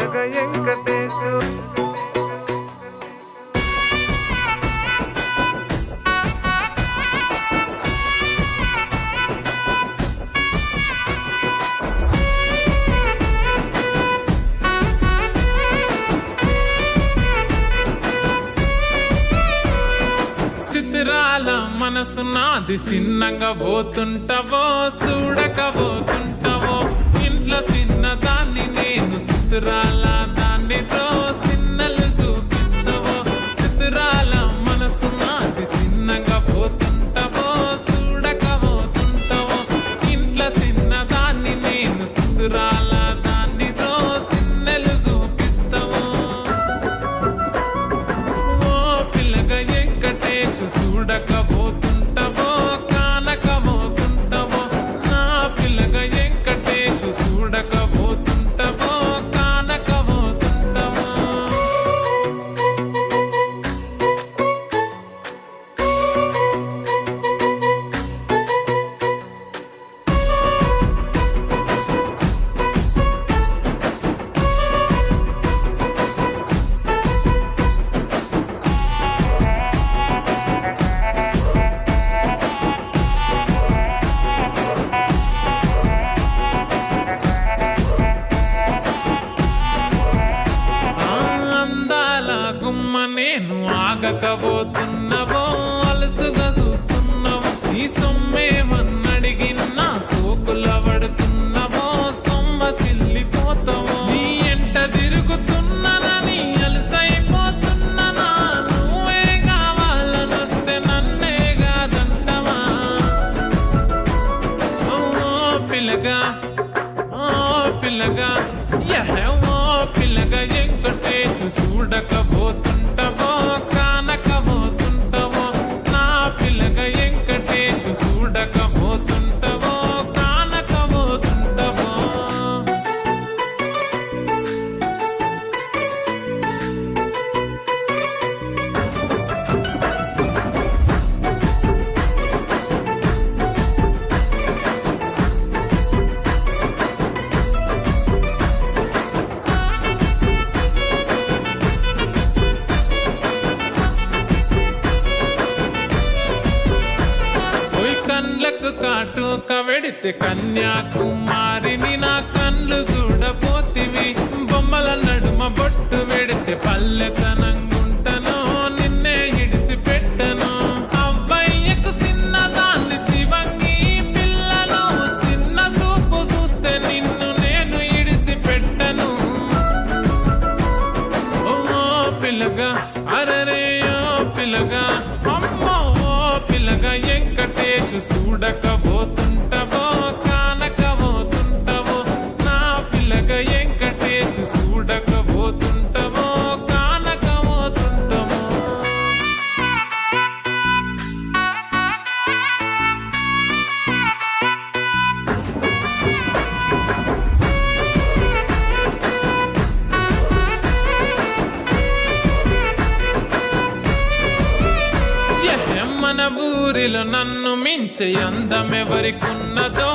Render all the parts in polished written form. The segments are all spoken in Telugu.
పిల్లగ వెంకటేశు చిత్రాల మనసు నాది చిన్నగా పోతుంటావో చూడకపోతుంటావో ఇంట్లో చిన్నదాన్ని నేను చిత్రాల దానితో చిన్నలు చూపిస్తావో చిత్రాల మనసు నాది చిన్నగా పోతుంటావో చూడకపోతుంటావో ఇంట్లో చిన్నదాన్ని నేను చిత్రాల దానితో చిన్నలు చూపిస్తావో ఓ పిల్లగా వెంకటేశు చూడకపోతుంటావో కానకపోతుంటావో నా పిల్లగా వెంకటేశు చూడకపోతుంటావో కానకపోతుంటావో అందాల గుమ్మ నేను ఆగకపోతున్నావో అలసుగా చూస్తున్నావో ఈ సొమ్మేమన్నడిగినా సోకుల పడుతున్నావో సొమ్మ సిల్లిపోతావో నీ ఎంట తిరుగుతున్నానని అలసైపోతున్నానా నువ్వే కావాలనొస్తే నన్నే కాదంటవా ఓ పిల్లగా ఓ పిల్లగా ఓ పిల్లగా వెంకటేశు చూడకపోతుంటావో కానకపోతుంటావో నా పిల్లగా వెంకటేశు చూడకపోతుంటావో కానకపోతుంటావో కళ్ళకు కాటు కవెడితే కన్యాకుమారిని నా కళ్ళు చూడపోతివి బొమ్మల నడుమ బొట్టు వెడితే పల్లెతనంగుంటను నిన్నే ఇడిసి పెట్టను అవ్వయ్యకు చిన్నదాన్ని శివంగి పిల్లను చిన్న చూపు చూస్తే నిన్ను నేను ఇడిసి పెట్టను ఓ పిల్లగా అరరే ఓ పిల్లగా అమ్మో ఓ పిల్లగా వెంకటేశు చూడకపోతుంటావో కానకపోతుంటావో నా పిల్లగా వెంకటేశు చూడకపోతుంటావో కానకపోతుంటావో మన ఊరిలో నన్ను మించే అందమెవరికున్నదో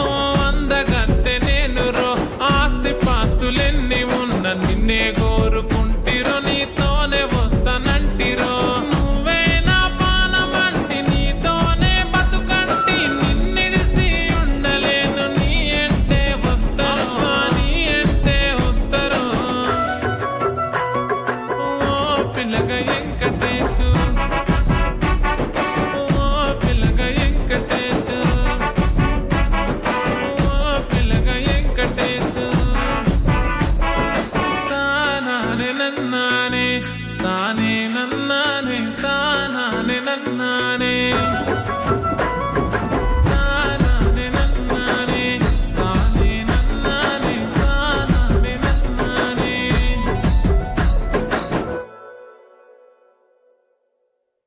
అందగత్తె నేను రో ఆస్తి పాస్తులెన్ని ఉన్న నిన్నే కోరుకుంటిరో నీతోనే వస్తానంటిరో నువ్వే నా పానమంటి నీతోనే బతుకంటి నిన్నిడిసి ఉండలేను నీ అంటే వస్తారో నీ అంటే వస్తారో ఓ పిల్లగా వెంకటేశు తానే నన్నానే తానానే నన్నానే